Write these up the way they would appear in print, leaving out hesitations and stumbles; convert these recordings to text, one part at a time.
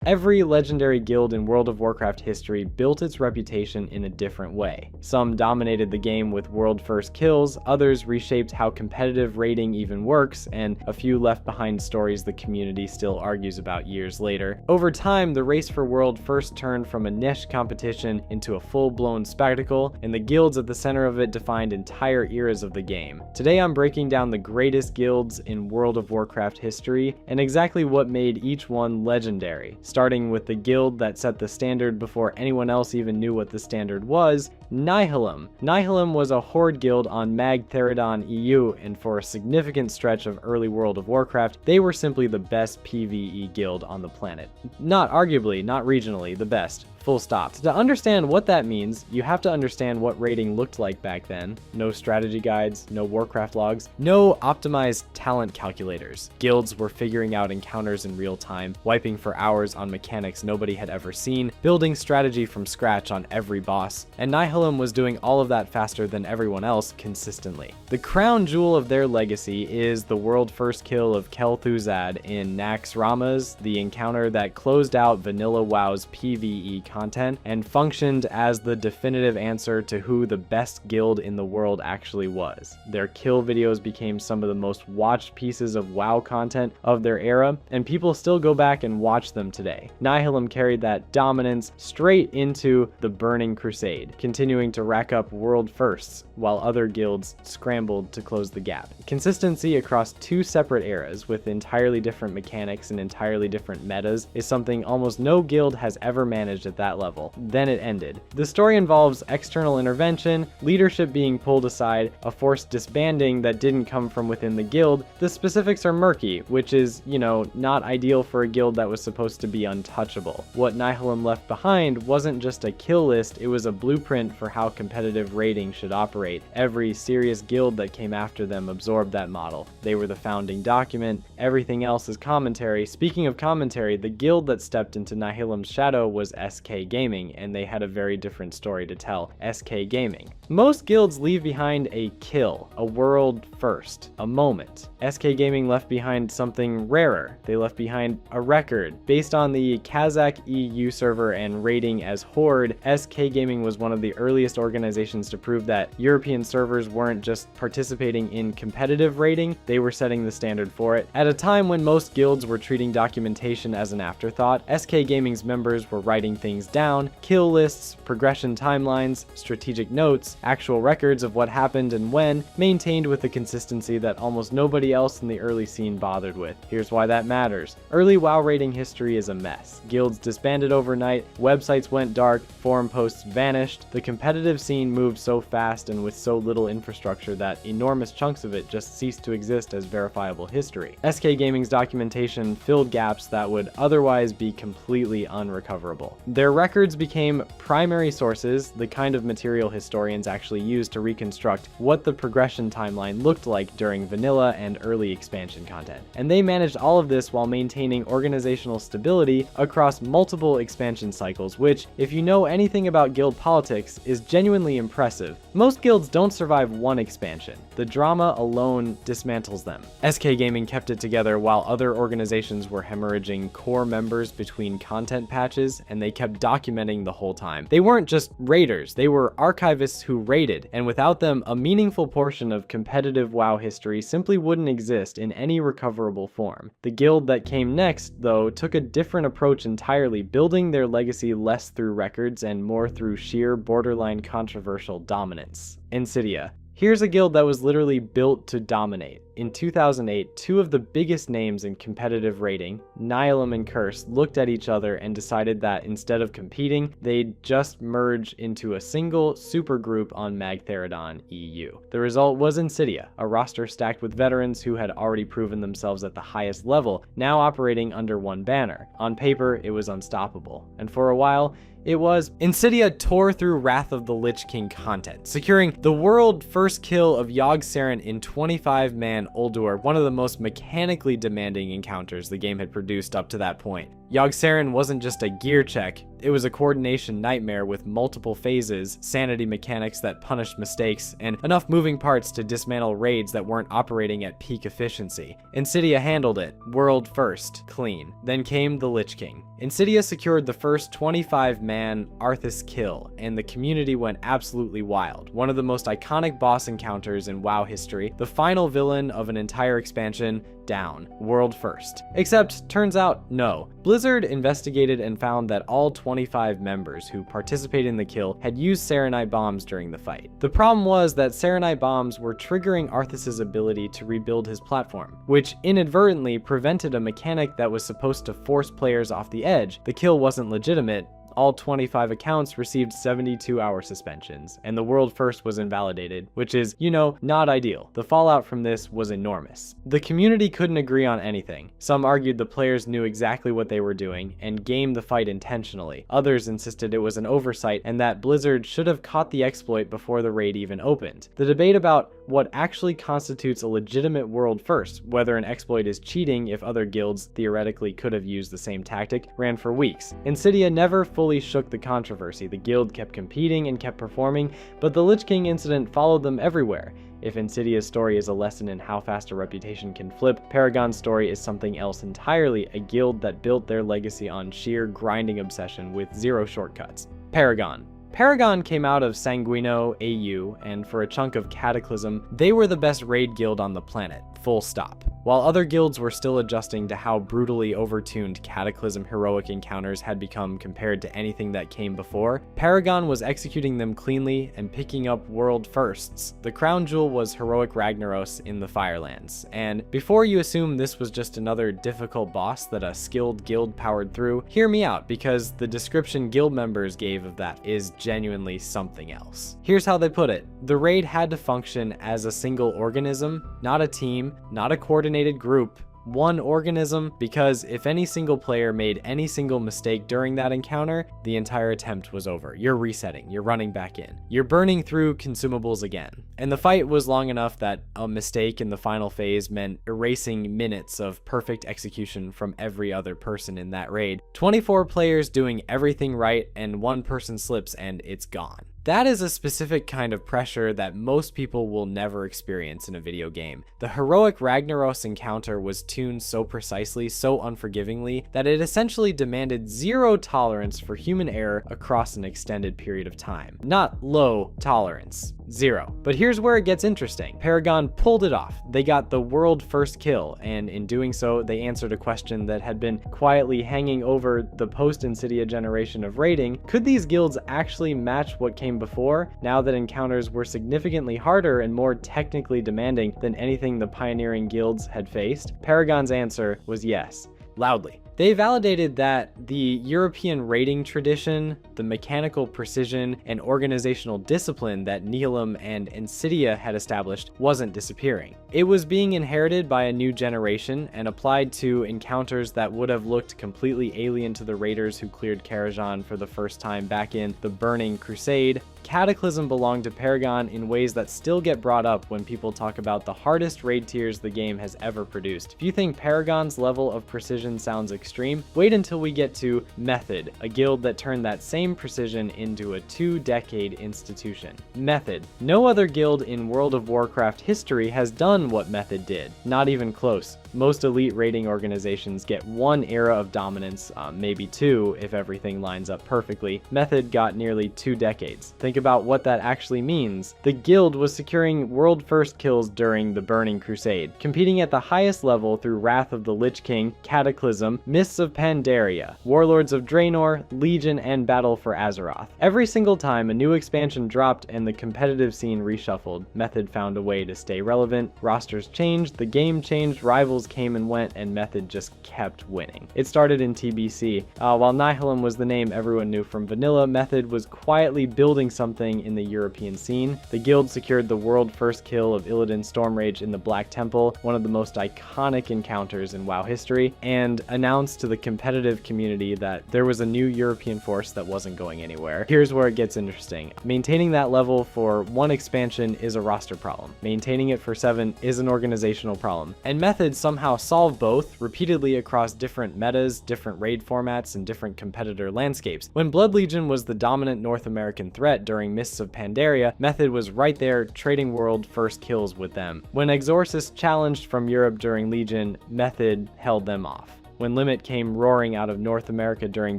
Every legendary guild in World of Warcraft history built its reputation in a different way. Some dominated the game with world-first kills, others reshaped how competitive raiding even works, and a few left behind stories the community still argues about years later. Over time, the race for world first turned from a niche competition into a full-blown spectacle, and the guilds at the center of it defined entire eras of the game. Today I'm breaking down the greatest guilds in World of Warcraft history, and exactly what made each one legendary. Starting with the guild that set the standard before anyone else even knew what the standard was, Nihilum. Nihilum was a horde guild on Mag Theridon EU, and for a significant stretch of early World of Warcraft, they were simply the best PvE guild on the planet. Not arguably, not regionally, the best. Full stop. To understand what that means, you have to understand what raiding looked like back then. No strategy guides, no Warcraft logs, no optimized talent calculators. Guilds were figuring out encounters in real time, wiping for hours on mechanics nobody had ever seen, building strategy from scratch on every boss, and Nihilum was doing all of that faster than everyone else consistently. The crown jewel of their legacy is the world first kill of Kel'Thuzad in Naxxramas, the encounter that closed out Vanilla WoW's PvE content and functioned as the definitive answer to who the best guild in the world actually was. Their kill videos became some of the most watched pieces of WoW content of their era, and people still go back and watch them today. Nihilum carried that dominance straight into the Burning Crusade, continuing to rack up world firsts while other guilds scrambled to close the gap. Consistency across two separate eras with entirely different mechanics and entirely different metas is something almost no guild has ever managed at that level. Then it ended. The story involves external intervention, leadership being pulled aside, a forced disbanding that didn't come from within the guild. The specifics are murky, which is, not ideal for a guild that was supposed to be untouchable. What Nihilum left behind wasn't just a kill list, it was a blueprint for how competitive raiding should operate. Every serious guild that came after them absorbed that model. They were the founding document, everything else is commentary. Speaking of commentary, the guild that stepped into Nihilum's shadow was SK Gaming, and they had a very different story to tell. SK Gaming. Most guilds leave behind a kill, a world first, a moment. SK Gaming left behind something rarer. They left behind a record. Based on the Kazakh EU server and rating as Horde, SK Gaming was one of the earliest organizations to prove that European servers weren't just participating in competitive raiding, they were setting the standard for it. At a time when most guilds were treating documentation as an afterthought, SK Gaming's members were writing things down, kill lists, progression timelines, strategic notes, actual records of what happened and when, maintained with a consistency that almost nobody else in the early scene bothered with. Here's why that matters. Early WoW raiding history is a mess. Guilds disbanded overnight, websites went dark, forum posts vanished. The competitive scene moved so fast and with so little infrastructure that enormous chunks of it just ceased to exist as verifiable history. SK Gaming's documentation filled gaps that would otherwise be completely unrecoverable. Their records became primary sources, the kind of material historians actually used to reconstruct what the progression timeline looked like during vanilla and early expansion content. And they managed all of this while maintaining organizational stability across multiple expansion cycles, which, if you know anything about guild politics, is genuinely impressive. Most guilds don't survive one expansion. The drama alone dismantles them. SK Gaming kept it together while other organizations were hemorrhaging core members between content patches, and they kept documenting the whole time. They weren't just raiders, they were archivists who raided, and without them, a meaningful portion of competitive WoW history simply wouldn't exist in any recoverable form. The guild that came next, though, took a different approach entirely, building their legacy less through records and more through sheer borderline controversial dominance. Insidia. Here's a guild that was literally built to dominate. In 2008, two of the biggest names in competitive raiding, Nihilum and Curse, looked at each other and decided that instead of competing, they'd just merge into a single supergroup on Mag Theridon EU. The result was Insidia, a roster stacked with veterans who had already proven themselves at the highest level, now operating under one banner. On paper, it was unstoppable, and for a while, it was. Insidia tore through Wrath of the Lich King content, securing the world first kill of Yogg-Saron in 25-man Uldur, one of the most mechanically demanding encounters the game had produced up to that point. Yogg-Saron wasn't just a gear check, It was a coordination nightmare with multiple phases, sanity mechanics that punished mistakes, and enough moving parts to dismantle raids that weren't operating at peak efficiency. Insidia handled it, world first, clean. Then came the Lich King. Insidia secured the first 25-man Arthas kill, and the community went absolutely wild. One of the most iconic boss encounters in WoW history, the final villain of an entire expansion, down, world first. Except, turns out, no. Blizzard investigated and found that all 25 members who participated in the kill had used Serenite bombs during the fight. The problem was that Serenite bombs were triggering Arthas' ability to rebuild his platform, which inadvertently prevented a mechanic that was supposed to force players off the edge. The kill wasn't legitimate. All 25 accounts received 72-hour suspensions, and the world first was invalidated, which is, not ideal. The fallout from this was enormous. The community couldn't agree on anything. Some argued the players knew exactly what they were doing and gamed the fight intentionally. Others insisted it was an oversight and that Blizzard should have caught the exploit before the raid even opened. The debate about what actually constitutes a legitimate world first, whether an exploit is cheating if other guilds theoretically could have used the same tactic, ran for weeks. Insidia never fully shook the controversy. The guild kept competing and kept performing, but the Lich King incident followed them everywhere. If Insidia's story is a lesson in how fast a reputation can flip, Paragon's story is something else entirely, a guild that built their legacy on sheer grinding obsession with zero shortcuts. Paragon came out of Sanguino AU, and for a chunk of Cataclysm, they were the best raid guild on the planet, full stop. While other guilds were still adjusting to how brutally overtuned Cataclysm heroic encounters had become compared to anything that came before, Paragon was executing them cleanly and picking up world firsts. The crown jewel was heroic Ragnaros in the Firelands, and before you assume this was just another difficult boss that a skilled guild powered through, hear me out, because the description guild members gave of that is genuinely something else. Here's how they put it. The raid had to function as a single organism, not a team, not a coordinated group, one organism, because if any single player made any single mistake during that encounter, the entire attempt was over. You're resetting, you're running back in, you're burning through consumables again. And the fight was long enough that a mistake in the final phase meant erasing minutes of perfect execution from every other person in that raid. 24 players doing everything right, and one person slips and it's gone. That is a specific kind of pressure that most people will never experience in a video game. The heroic Ragnaros encounter was tuned so precisely, so unforgivingly, that it essentially demanded zero tolerance for human error across an extended period of time. Not low tolerance, zero. But here's where it gets interesting. Paragon pulled it off. They got the world first kill, and in doing so, they answered a question that had been quietly hanging over the post-Insidia generation of raiding. Could these guilds actually match what came before, now that encounters were significantly harder and more technically demanding than anything the pioneering guilds had faced? Paragon's answer was yes, loudly. They validated that the European raiding tradition, the mechanical precision, and organizational discipline that Nihilum and Insidia had established wasn't disappearing. It was being inherited by a new generation and applied to encounters that would have looked completely alien to the raiders who cleared Karajan for the first time back in the Burning Crusade. Cataclysm belonged to Paragon in ways that still get brought up when people talk about the hardest raid tiers the game has ever produced. If you think Paragon's level of precision sounds extreme, wait until we get to Method, a guild that turned that same precision into a 2-decade institution. Method. No other guild in World of Warcraft history has done what Method did. Not even close. Most elite raiding organizations get one era of dominance, maybe two if everything lines up perfectly. Method got nearly 2 decades. Think about what that actually means. The guild was securing world first kills during the Burning Crusade, competing at the highest level through Wrath of the Lich King, Cataclysm, Mists of Pandaria, Warlords of Draenor, Legion, and Battle for Azeroth. Every single time a new expansion dropped and the competitive scene reshuffled, Method found a way to stay relevant. Rosters changed, the game changed, rivals came and went, and Method just kept winning. It started in TBC. While Nihilum was the name everyone knew from vanilla, Method was quietly building something in the European scene. The guild secured the world first kill of Illidan Stormrage in the Black Temple, one of the most iconic encounters in WoW history, and announced to the competitive community that there was a new European force that wasn't going anywhere. Here's where it gets interesting. Maintaining that level for one expansion is a roster problem. Maintaining it for 7 is an organizational problem. And Method somehow solve both repeatedly across different metas, different raid formats, and different competitor landscapes. When Blood Legion was the dominant North American threat during Mists of Pandaria, Method was right there trading world first kills with them. When Exorcist challenged from Europe during Legion, Method held them off. When Limit came roaring out of North America during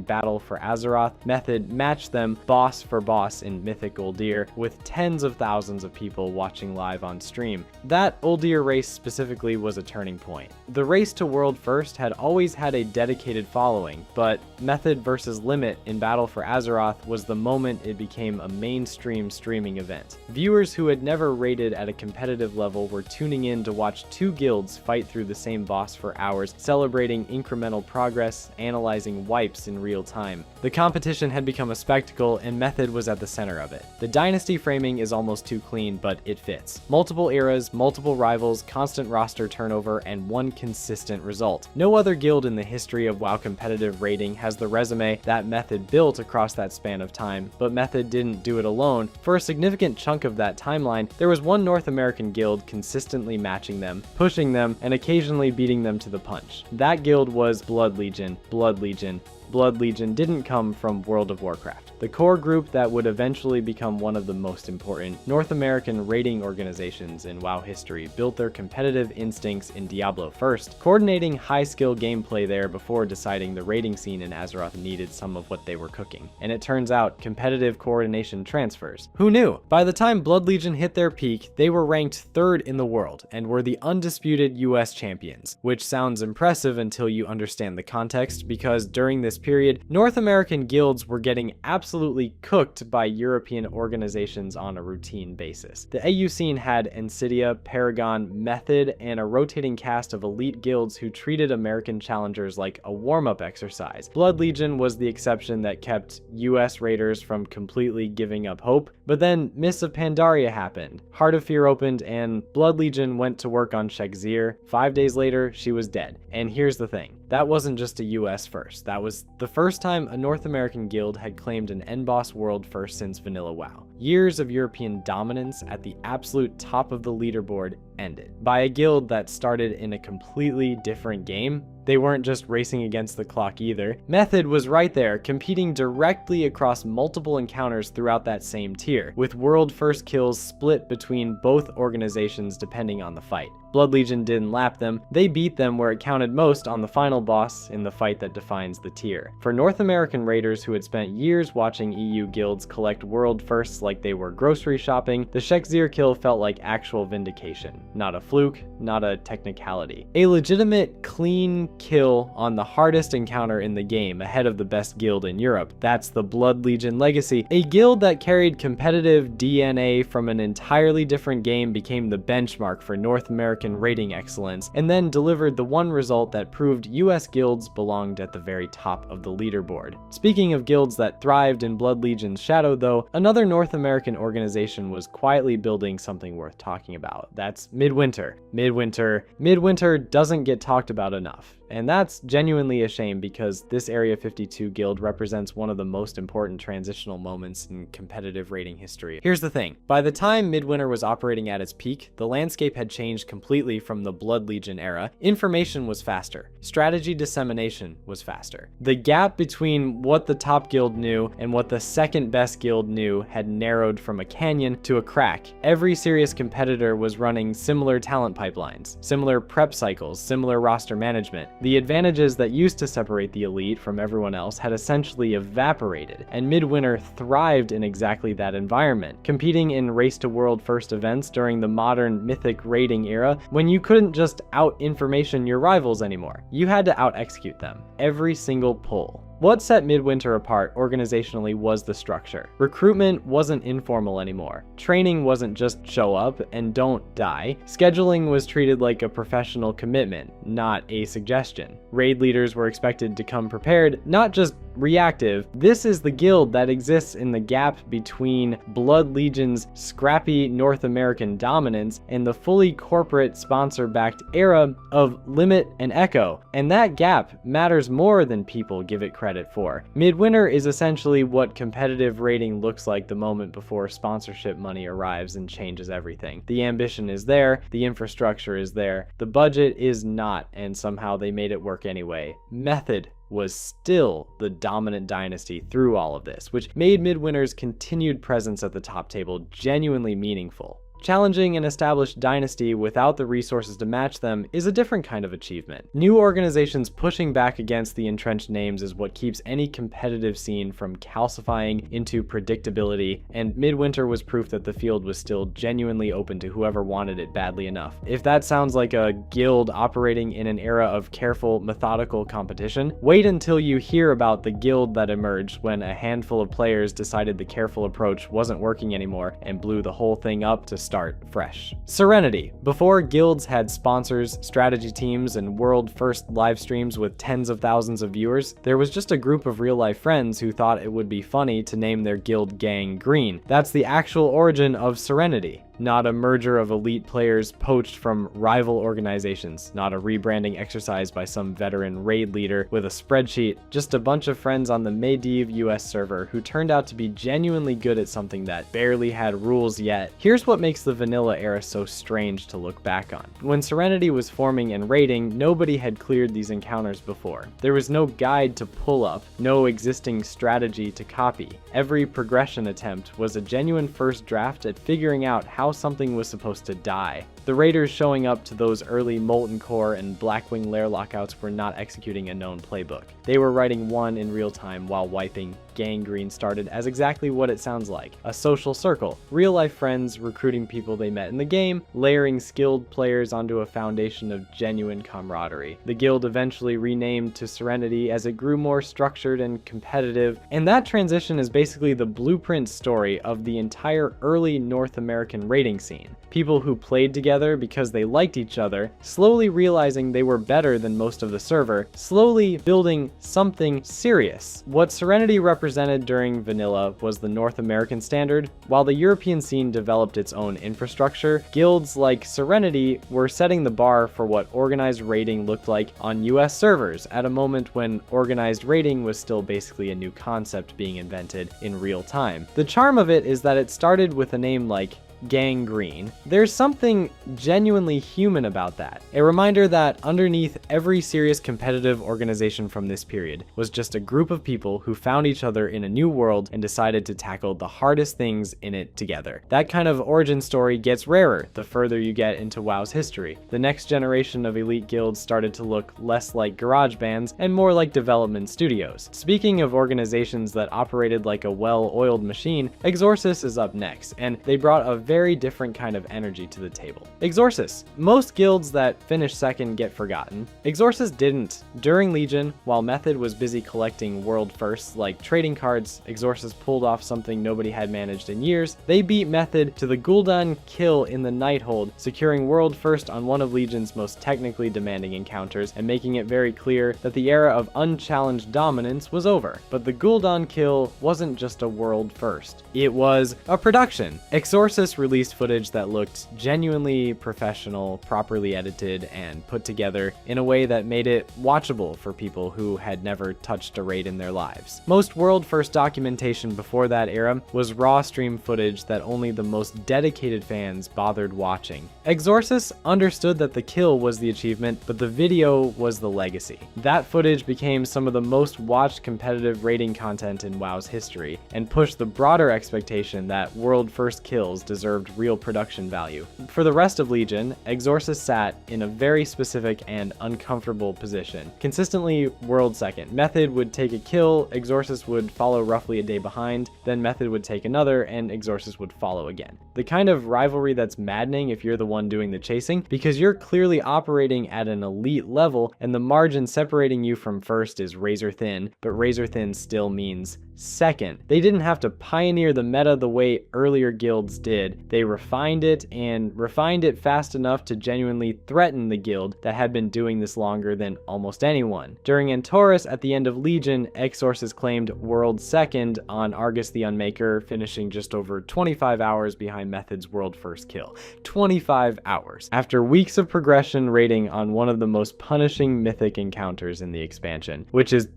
Battle for Azeroth, Method matched them boss for boss in Mythic Uldir, with tens of thousands of people watching live on stream. That Uldir race specifically was a turning point. The race to World First had always had a dedicated following, but Method versus Limit in Battle for Azeroth was the moment it became a mainstream streaming event. Viewers who had never raided at a competitive level were tuning in to watch two guilds fight through the same boss for hours, celebrating incremental progress, analyzing wipes in real time. The competition had become a spectacle, and Method was at the center of it. The dynasty framing is almost too clean, but it fits. Multiple eras, multiple rivals, constant roster turnover, and one consistent result. No other guild in the history of WoW competitive raiding has the resume that Method built across that span of time, but Method didn't do it alone. For a significant chunk of that timeline, there was one North American guild consistently matching them, pushing them, and occasionally beating them to the punch. That guild was Blood Legion. Blood Legion. Blood Legion didn't come from World of Warcraft. The core group that would eventually become one of the most important North American raiding organizations in WoW history built their competitive instincts in Diablo first, coordinating high-skill gameplay there before deciding the raiding scene in Azeroth needed some of what they were cooking. And it turns out, competitive coordination transfers. Who knew? By the time Blood Legion hit their peak, they were ranked 3rd in the world and were the undisputed US champions, which sounds impressive until you understand the context, because during this period, North American guilds were getting absolutely cooked by European organizations on a routine basis. The AU scene had Insidia, Paragon, Method, and a rotating cast of elite guilds who treated American challengers like a warm-up exercise. Blood Legion was the exception that kept US raiders from completely giving up hope, but then Mists of Pandaria happened. Heart of Fear opened, and Blood Legion went to work on Shek'Zir. 5 days later, she was dead. And here's the thing. That wasn't just a US first. That was the first time a North American guild had claimed an NBOSS world first since Vanilla WoW. Years of European dominance at the absolute top of the leaderboard ended by a guild that started in a completely different game. They weren't just racing against the clock either. Method was right there, competing directly across multiple encounters throughout that same tier, with world first kills split between both organizations depending on the fight. Blood Legion didn't lap them, they beat them where it counted most on the final boss in the fight that defines the tier. For North American raiders who had spent years watching EU guilds collect world firsts like they were grocery shopping, the Shek'Zir kill felt like actual vindication. Not a fluke, not a technicality. A legitimate, clean kill on the hardest encounter in the game ahead of the best guild in Europe. That's the Blood Legion legacy. A guild that carried competitive DNA from an entirely different game became the benchmark for North American raiding excellence, and then delivered the one result that proved US guilds belonged at the very top of the leaderboard. Speaking of guilds that thrived in Blood Legion's shadow though, another North American organization was quietly building something worth talking about. That's Midwinter. Midwinter doesn't get talked about enough. And that's genuinely a shame, because this Area 52 guild represents one of the most important transitional moments in competitive raiding history. Here's the thing. By the time Midwinter was operating at its peak, the landscape had changed completely from the Blood Legion era. Information was faster. Strategy dissemination was faster. The gap between what the top guild knew and what the second best guild knew had narrowed from a canyon to a crack. Every serious competitor was running similar talent pipelines, similar prep cycles, similar roster management. The advantages that used to separate the elite from everyone else had essentially evaporated, and Midwinter thrived in exactly that environment, competing in race to world first events during the modern mythic raiding era when you couldn't just out-information your rivals anymore. You had to out-execute them. Every single pull. What set Midwinter apart organizationally was the structure. Recruitment wasn't informal anymore. Training wasn't just show up and don't die. Scheduling was treated like a professional commitment, not a suggestion. Raid leaders were expected to come prepared, not just reactive. This is the guild that exists in the gap between Blood Legion's scrappy North American dominance and the fully corporate sponsor-backed era of Limit and Echo, and that gap matters more than people give it credit for. Midwinter is essentially what competitive rating looks like the moment before sponsorship money arrives and changes everything. The ambition is there, the infrastructure is there, the budget is not, and somehow they made it work anyway. Method was still the dominant dynasty through all of this, which made Midwinter's continued presence at the top table genuinely meaningful. Challenging an established dynasty without the resources to match them is a different kind of achievement. New organizations pushing back against the entrenched names is what keeps any competitive scene from calcifying into predictability, and Midwinter was proof that the field was still genuinely open to whoever wanted it badly enough. If that sounds like a guild operating in an era of careful, methodical competition, wait until you hear about the guild that emerged when a handful of players decided the careful approach wasn't working anymore and blew the whole thing up to start fresh. Serenity. Before guilds had sponsors, strategy teams, and world-first live streams with tens of thousands of viewers, there was just a group of real-life friends who thought it would be funny to name their guild gang Green. That's the actual origin of Serenity. Not a merger of elite players poached from rival organizations, not a rebranding exercise by some veteran raid leader with a spreadsheet, just a bunch of friends on the Medivh US server who turned out to be genuinely good at something that barely had rules yet. Here's what makes the vanilla era so strange to look back on. When Serenity was forming and raiding, nobody had cleared these encounters before. There was no guide to pull up, no existing strategy to copy. Every progression attempt was a genuine first draft at figuring out how something was supposed to die. The raiders showing up to those early Molten Core and Blackwing Lair lockouts were not executing a known playbook. They were writing one in real time while wiping. Gang Green started as exactly what it sounds like, a social circle. Real-life friends recruiting people they met in the game, layering skilled players onto a foundation of genuine camaraderie. The guild eventually renamed to Serenity as it grew more structured and competitive, and that transition is basically the blueprint story of the entire early North American raiding scene. People who played together because they liked each other, slowly realizing they were better than most of the server, slowly building something serious. What Serenity represented during vanilla was the North American standard. While the European scene developed its own infrastructure, guilds like Serenity were setting the bar for what organized raiding looked like on US servers at a moment when organized raiding was still basically a new concept being invented in real time. The charm of it is that it started with a name like Gang Green. There's something genuinely human about that. A reminder that underneath every serious competitive organization from this period was just a group of people who found each other in a new world and decided to tackle the hardest things in it together. That kind of origin story gets rarer the further you get into WoW's history. The next generation of elite guilds started to look less like garage bands and more like development studios. Speaking of organizations that operated like a well-oiled machine, Exorcist is up next, and they brought a very different kind of energy to the table. Exorcist. Most guilds that finish second get forgotten. Exorcist didn't. During Legion, while Method was busy collecting world firsts like trading cards, Exorcist pulled off something nobody had managed in years. They beat Method to the Gul'dan kill in the Nighthold, securing world first on one of Legion's most technically demanding encounters and making it very clear that the era of unchallenged dominance was over. But the Gul'dan kill wasn't just a world first. It was a production. Exorcist released footage that looked genuinely professional, properly edited, and put together in a way that made it watchable for people who had never touched a raid in their lives. Most world-first documentation before that era was raw stream footage that only the most dedicated fans bothered watching. Exorcist understood that the kill was the achievement, but the video was the legacy. That footage became some of the most watched competitive raiding content in WoW's history, and pushed the broader expectation that world-first kills deserved real production value. For the rest of Legion, Exorcist sat in a very specific and uncomfortable position. Consistently world second. Method would take a kill, Exorcist would follow roughly a day behind, then Method would take another, and Exorcist would follow again. The kind of rivalry that's maddening if you're the one doing the chasing, because you're clearly operating at an elite level, and the margin separating you from first is razor thin, but razor thin still means second. They didn't have to pioneer the meta the way earlier guilds did. They refined it fast enough to genuinely threaten the guild that had been doing this longer than almost anyone. During Antorus at the end of Legion, Egg sources claimed world second on Argus the Unmaker, finishing just over 25 hours behind Method's world first kill. 25 hours. After weeks of progression rating on one of the most punishing mythic encounters in the expansion, which is,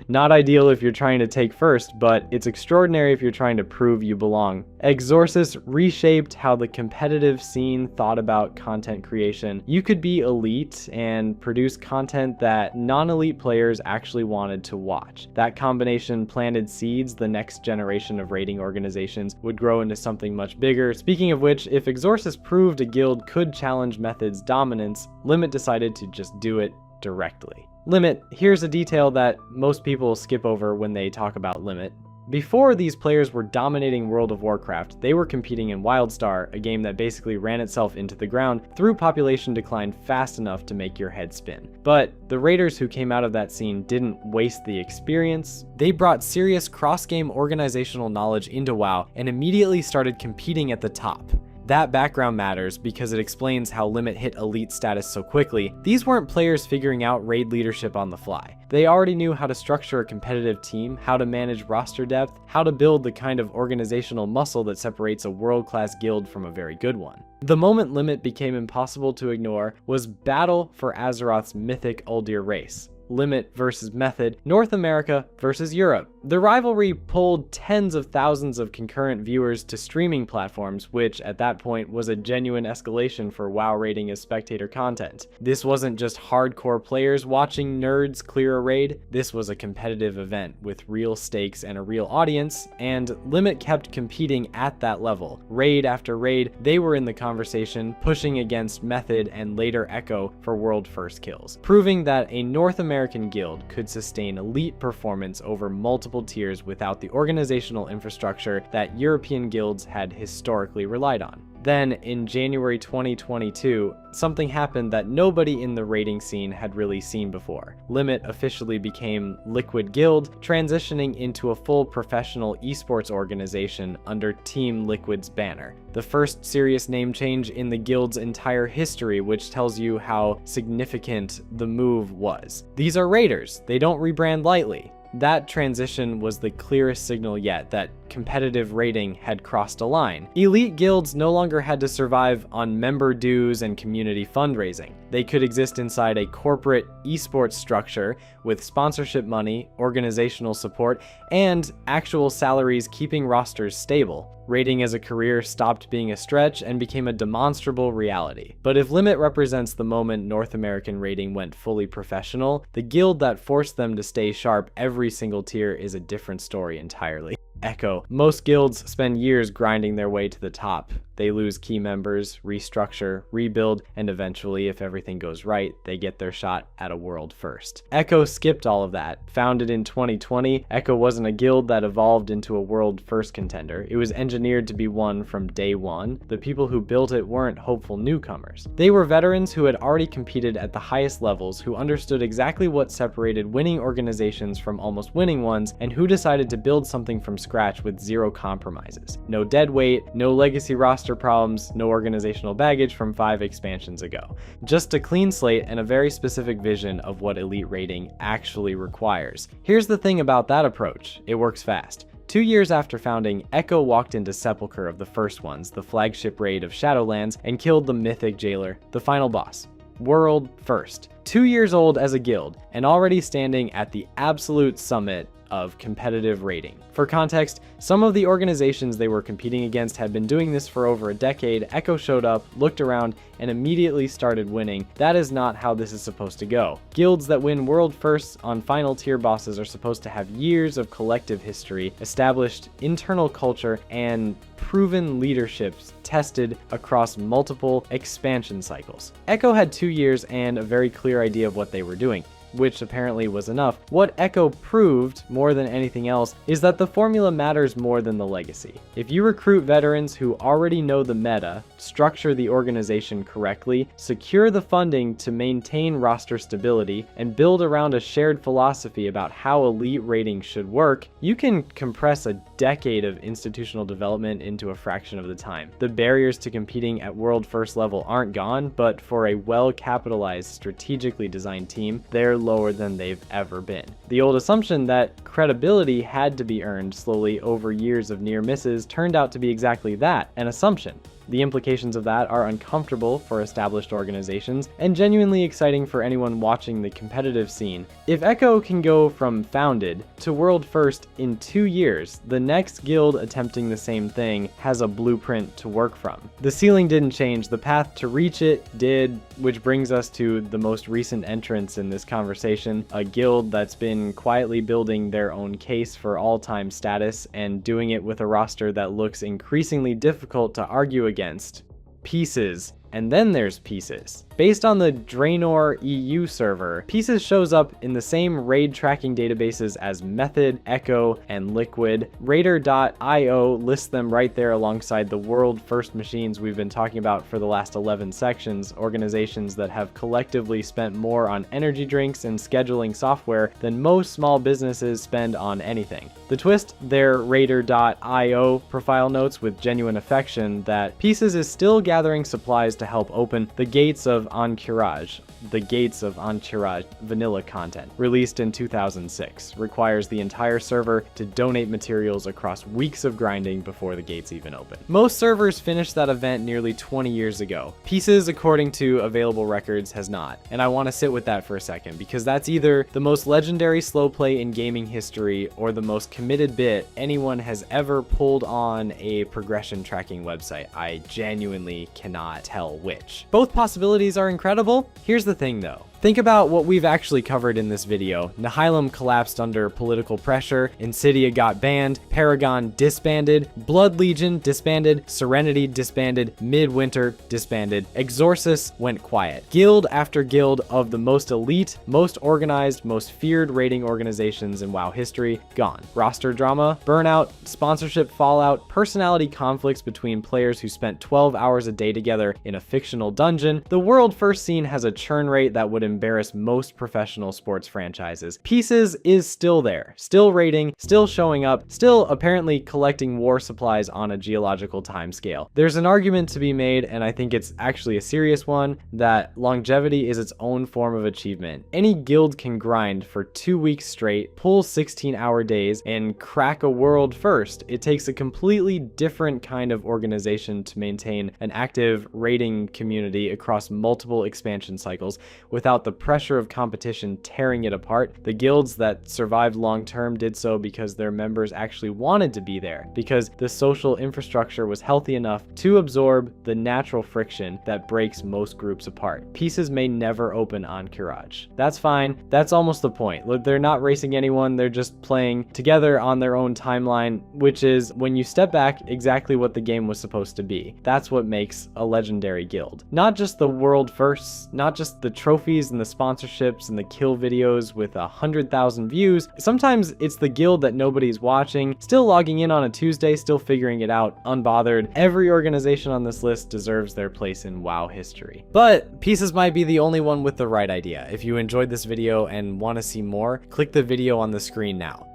not ideal if you're trying to take first, but it's extraordinary if you're trying to prove you belong. Exorcist reshaped how the competitive scene thought about content creation. You could be elite and produce content that non-elite players actually wanted to watch. That combination planted seeds the next generation of raiding organizations would grow into something much bigger. Speaking of which, if Exorcist proved a guild could challenge Method's dominance, Limit decided to just do it directly. Limit, here's a detail that most people skip over when they talk about Limit. Before these players were dominating World of Warcraft, they were competing in WildStar, a game that basically ran itself into the ground through population decline fast enough to make your head spin. But the raiders who came out of that scene didn't waste the experience. They brought serious cross-game organizational knowledge into WoW and immediately started competing at the top. That background matters because it explains how Limit hit elite status so quickly. These weren't players figuring out raid leadership on the fly. They already knew how to structure a competitive team, how to manage roster depth, how to build the kind of organizational muscle that separates a world-class guild from a very good one. The moment Limit became impossible to ignore was Battle for Azeroth's mythic Uldir race. Limit versus Method, North America versus Europe. The rivalry pulled tens of thousands of concurrent viewers to streaming platforms, which at that point was a genuine escalation for WoW raiding as spectator content. This wasn't just hardcore players watching nerds clear a raid, this was a competitive event with real stakes and a real audience, and Limit kept competing at that level. Raid after raid, they were in the conversation, pushing against Method and later Echo for world first kills, proving that a North American guild could sustain elite performance over multiple tiers without the organizational infrastructure that European guilds had historically relied on. Then, in January 2022, something happened that nobody in the raiding scene had really seen before. Limit officially became Liquid Guild, transitioning into a full professional esports organization under Team Liquid's banner. The first serious name change in the guild's entire history, which tells you how significant the move was. These are raiders, they don't rebrand lightly. That transition was the clearest signal yet that competitive raiding had crossed a line. Elite guilds no longer had to survive on member dues and community fundraising. They could exist inside a corporate esports structure with sponsorship money, organizational support, and actual salaries keeping rosters stable. Raiding as a career stopped being a stretch and became a demonstrable reality. But if Limit represents the moment North American raiding went fully professional, the guild that forced them to stay sharp every single tier is a different story entirely. Echo. Most guilds spend years grinding their way to the top. They lose key members, restructure, rebuild, and eventually, if everything goes right, they get their shot at a world first. Echo skipped all of that. Founded in 2020, Echo wasn't a guild that evolved into a world first contender. It was engineered to be one from day one. The people who built it weren't hopeful newcomers. They were veterans who had already competed at the highest levels, who understood exactly what separated winning organizations from almost winning ones, and who decided to build something from scratch with zero compromises. No dead weight, no legacy roster problems, no organizational baggage from 5 expansions ago. Just a clean slate and a very specific vision of what elite raiding actually requires. Here's the thing about that approach, it works fast. 2 years after founding, Echo walked into Sepulchre of the first ones, the flagship raid of Shadowlands, and killed the mythic jailer, the final boss. World first. 2 years old as a guild, and already standing at the absolute summit of competitive raiding. For context, some of the organizations they were competing against had been doing this for over a decade. Echo showed up, looked around, and immediately started winning. That is not how this is supposed to go. Guilds that win world firsts on final tier bosses are supposed to have years of collective history, established internal culture, and proven leaderships tested across multiple expansion cycles. Echo had 2 years and a very clear idea of what they were doing. which apparently was enough. What Echo proved, more than anything else, is that the formula matters more than the legacy. If you recruit veterans who already know the meta, structure the organization correctly, secure the funding to maintain roster stability, and build around a shared philosophy about how elite ratings should work, you can compress a decade of institutional development into a fraction of the time. The barriers to competing at world first level aren't gone, but for a well-capitalized, strategically designed team, they're lower than they've ever been. The old assumption that credibility had to be earned slowly over years of near misses turned out to be exactly that, an assumption. The implications of that are uncomfortable for established organizations and genuinely exciting for anyone watching the competitive scene. If Echo can go from founded to world first in 2 years, the next guild attempting the same thing has a blueprint to work from. The ceiling didn't change, the path to reach it did, which brings us to the most recent entrance in this conversation, a guild that's been quietly building their own case for all-time status and doing it with a roster that looks increasingly difficult to argue against. Pieces. And then there's Pieces. Based on the Draenor EU server, Pieces shows up in the same raid tracking databases as Method, Echo, and Liquid. Raider.io lists them right there alongside the world first machines we've been talking about for the last 11 sections, organizations that have collectively spent more on energy drinks and scheduling software than most small businesses spend on anything. The twist, their Raider.io profile notes with genuine affection that Pieces is still gathering supplies to help open the gates of Encourage. The Gates of Encourage vanilla content, released in 2006, requires the entire server to donate materials across weeks of grinding before the gates even open. Most servers finished that event nearly 20 years ago. Pieces, according to available records, has not. And I want to sit with that for a second, because that's either the most legendary slow play in gaming history or the most committed bit anyone has ever pulled on a progression tracking website. I genuinely cannot tell which. Both possibilities are incredible. Here's the thing though. Think about what we've actually covered in this video. Nihilum collapsed under political pressure, Insidia got banned, Paragon disbanded, Blood Legion disbanded, Serenity disbanded, Midwinter disbanded, Exorcist went quiet. Guild after guild of the most elite, most organized, most feared raiding organizations in WoW history, gone. Roster drama, burnout, sponsorship fallout, personality conflicts between players who spent 12 hours a day together in a fictional dungeon. The world first scene has a churn rate that would embarrass most professional sports franchises. Pieces is still there, still raiding, still showing up, still apparently collecting war supplies on a geological timescale. There's an argument to be made, and I think it's actually a serious one, that longevity is its own form of achievement. Any guild can grind for 2 weeks straight, pull 16-hour days, and crack a world first. It takes a completely different kind of organization to maintain an active raiding community across multiple expansion cycles without the pressure of competition tearing it apart. The guilds that survived long term did so because their members actually wanted to be there, because the social infrastructure was healthy enough to absorb the natural friction that breaks most groups apart. Pieces may never open on Encourage. That's fine. That's almost the point. Look, they're not racing anyone. They're just playing together on their own timeline, which is, when you step back, exactly what the game was supposed to be. That's what makes a legendary guild. Not just the world firsts, not just the trophies and the sponsorships and the kill videos with 100,000 views. Sometimes it's the guild that nobody's watching, still logging in on a Tuesday, still figuring it out, unbothered. Every organization on this list deserves their place in WoW history. But Pieces might be the only one with the right idea. If you enjoyed this video and want to see more, click the video on the screen now.